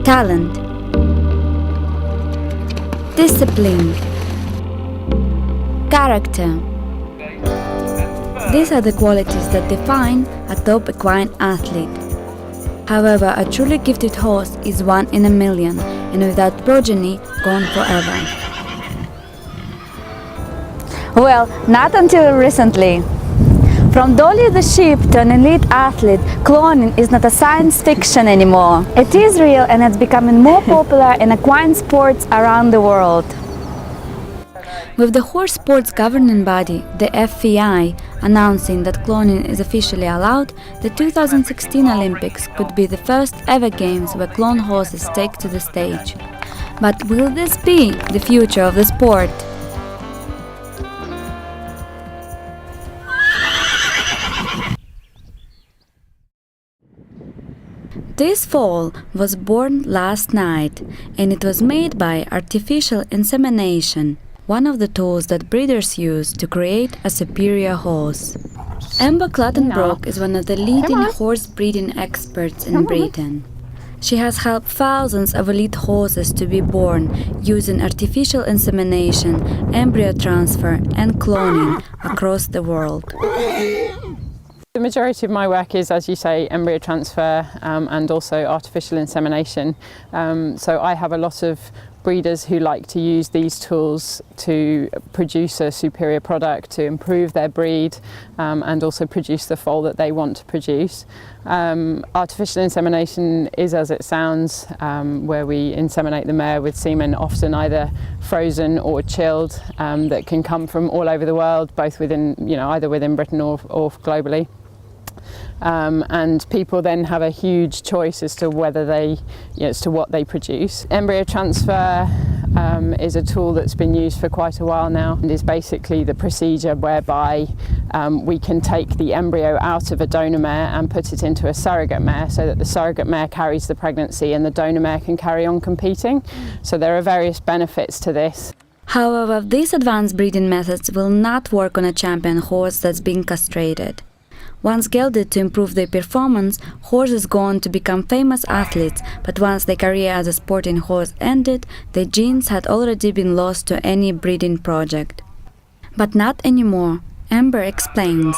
talent, discipline, character. These are the qualities that define a top equine athlete. However, a truly gifted horse is one in a million, and without progeny, gone forever. Well, not until recently. From Dolly the sheep to an elite athlete, cloning is not a science fiction anymore. It is real, and it's becoming more popular in equine sports around the world. With the horse sports governing body, the FEI, announcing that cloning is officially allowed, the 2016 Olympics could be the first ever games where clone horses take to the stage. But will this be the future of the sport? This foal was born last night, and it was made by artificial insemination, one of the tools that breeders use to create a superior horse. Amber Clattenbrock is one of the leading horse breeding experts in Britain. She has helped thousands of elite horses to be born using artificial insemination, embryo transfer, and cloning across the world. The majority of my work is, as you say, embryo transfer and also artificial insemination. So I have a lot of breeders who like to use these tools to produce a superior product, to improve their breed and also produce the foal that they want to produce. Artificial insemination is as it sounds, where we inseminate the mare with semen often either frozen or chilled that can come from all over the world, both within, either within Britain or globally. And people then have a huge choice as to whether as to what they produce. Embryo transfer is a tool that's been used for quite a while now, and is basically the procedure whereby we can take the embryo out of a donor mare and put it into a surrogate mare, so that the surrogate mare carries the pregnancy and the donor mare can carry on competing. So there are various benefits to this. However, these advanced breeding methods will not work on a champion horse that's been castrated. Once gelded to improve their performance, horses go on to become famous athletes, but once their career as a sporting horse ended, their genes had already been lost to any breeding project. But not anymore, Amber explains.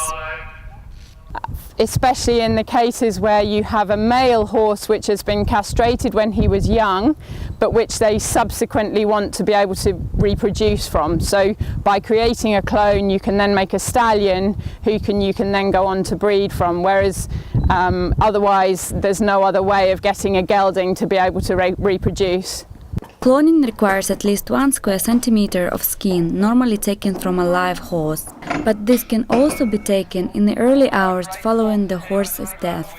Especially in the cases where you have a male horse which has been castrated when he was young, but which they subsequently want to be able to reproduce from. So by creating a clone, you can then make a stallion who you can then go on to breed from, whereas otherwise there's no other way of getting a gelding to be able to reproduce. Cloning requires at least 1 square centimeter of skin, normally taken from a live horse, but this can also be taken in the early hours following the horse's death.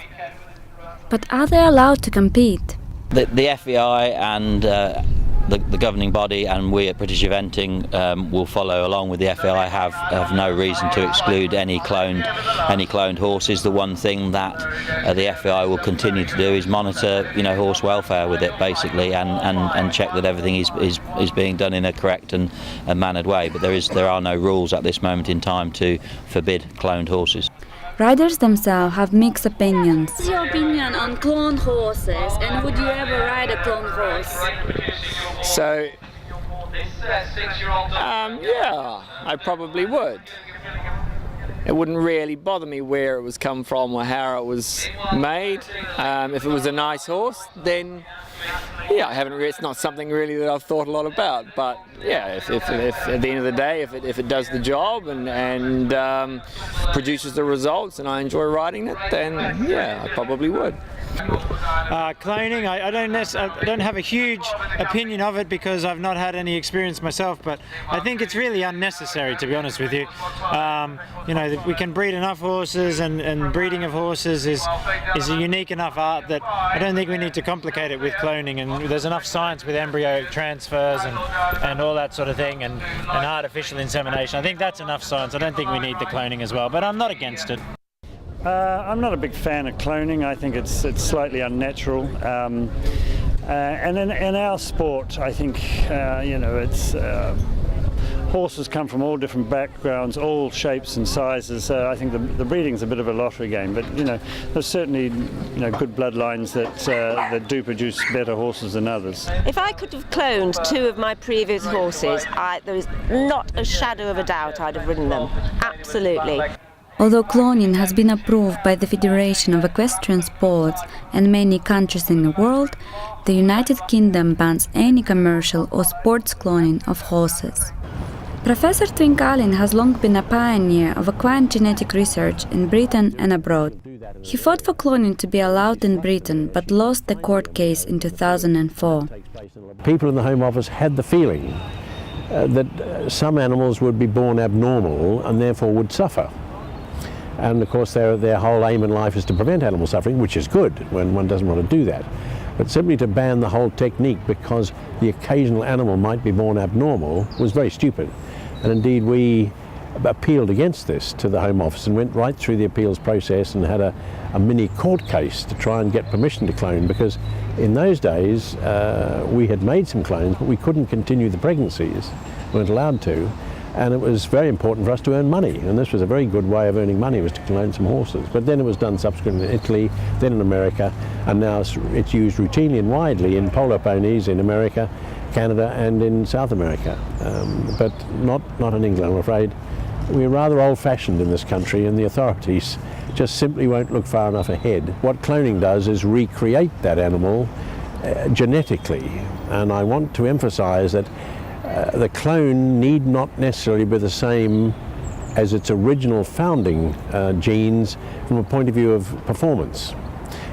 But are they allowed to compete? The FEI and the governing body and we at British Eventing will follow along with the FEI. Have no reason to exclude any cloned horses. The one thing that the FEI will continue to do is monitor horse welfare with it, basically, and check that everything is being done in a correct and mannered way. But there are no rules at this moment in time to forbid cloned horses. Riders themselves have mixed opinions. What's your opinion on cloned horses, and would you ever ride a cloned horse? So, yeah, I probably would. It wouldn't really bother me where it was come from or how it was made. If it was a nice horse, then yeah, it's not something really that I've thought a lot about. But yeah, if at the end of the day, if it does the job and produces the results, and I enjoy riding it, then yeah, I probably would. Cloning, I don't have a huge opinion of it because I've not had any experience myself, but I think it's really unnecessary, to be honest with you. We can breed enough horses, and breeding of horses is a unique enough art that I don't think we need to complicate it with cloning, and there's enough science with embryo transfers and all that sort of thing, and artificial insemination. I think that's enough science. I don't think we need the cloning as well, but I'm not against it. I'm not a big fan of cloning. I think it's slightly unnatural. And in our sport, I think it's horses come from all different backgrounds, all shapes and sizes. So I think the breeding's a bit of a lottery game. But there's certainly good bloodlines that do produce better horses than others. If I could have cloned two of my previous horses, there is not a shadow of a doubt I'd have ridden them. Absolutely. Although cloning has been approved by the Federation of Equestrian Sports and many countries in the world, the United Kingdom bans any commercial or sports cloning of horses. Professor Twinkallin has long been a pioneer of equine genetic research in Britain and abroad. He fought for cloning to be allowed in Britain, but lost the court case in 2004. People in the Home Office had the feeling that some animals would be born abnormal and therefore would suffer. And of course their whole aim in life is to prevent animal suffering, which is good when one doesn't want to do that. But simply to ban the whole technique because the occasional animal might be born abnormal was very stupid. And indeed we appealed against this to the Home Office and went right through the appeals process and had a mini court case to try and get permission to clone, because in those days we had made some clones but we couldn't continue the pregnancies, weren't allowed to. And it was very important for us to earn money, and this was a very good way of earning money, was to clone some horses. But then it was done subsequently in Italy, then in America, and now it's used routinely and widely in polo ponies in America, Canada and in South America, but not in England, I'm afraid. We're rather old-fashioned in this country, and the authorities just simply won't look far enough ahead. What cloning does is recreate that animal genetically, and I want to emphasize that the clone need not necessarily be the same as its original founding genes from a point of view of performance.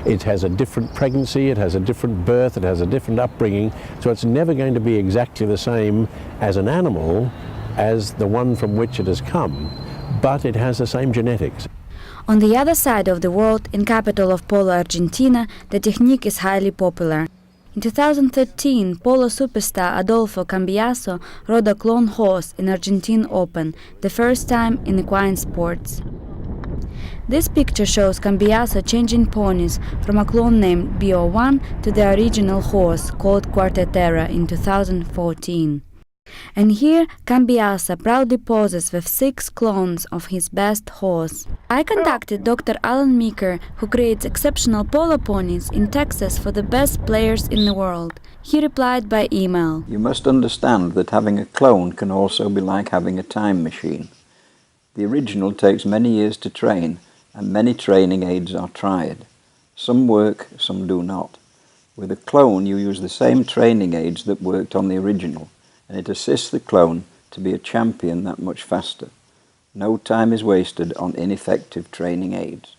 It has a different pregnancy, it has a different birth, it has a different upbringing, so it's never going to be exactly the same as an animal as the one from which it has come, but it has the same genetics. On the other side of the world, in capital of Polo, Argentina, the technique is highly popular. In 2013, polo superstar Adolfo Cambiaso rode a clone horse in Argentine Open, the first time in equine sports. This picture shows Cambiaso changing ponies from a clone named BO1 to the original horse called Quartetera in 2014. And here Cambiaso proudly poses with 6 clones of his best horse. I contacted Dr. Alan Meeker, who creates exceptional polo ponies in Texas for the best players in the world. He replied by email. You must understand that having a clone can also be like having a time machine. The original takes many years to train, and many training aids are tried. Some work, some do not. With a clone you use the same training aids that worked on the original, and it assists the clone to be a champion that much faster. No time is wasted on ineffective training aids.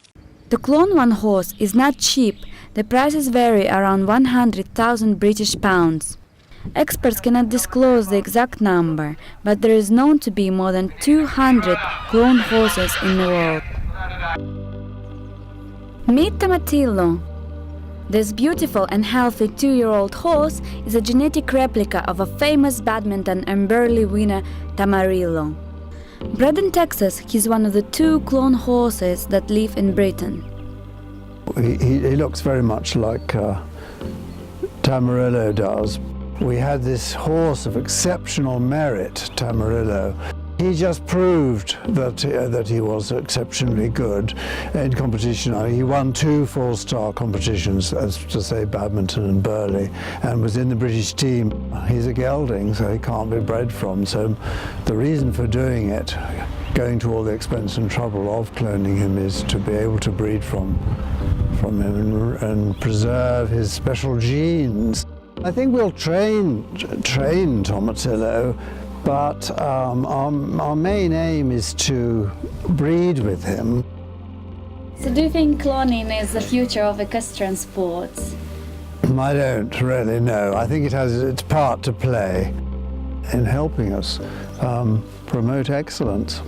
To clone one horse is not cheap. The prices vary around 100,000 British pounds. Experts cannot disclose the exact number, but there is known to be more than 200 cloned horses in the world. Meet Tomatillo. This beautiful and healthy 2-year-old horse is a genetic replica of a famous badminton and Burghley winner Tamarillo. Bred in Texas, he's one of the 2 clone horses that live in Britain. He looks very much like Tamarillo does. We had this horse of exceptional merit, Tamarillo. He just proved that he was exceptionally good in competition. He won 2 4-star competitions, as to say badminton and Burghley, and was in the British team. He's a gelding, so he can't be bred from. So the reason for doing it, going to all the expense and trouble of cloning him, is to be able to breed from him and preserve his special genes. I think we'll train Tomatillo, but our main aim is to breed with him. So do you think cloning is the future of equestrian sports? I don't really know. I think it has its part to play in helping us promote excellence.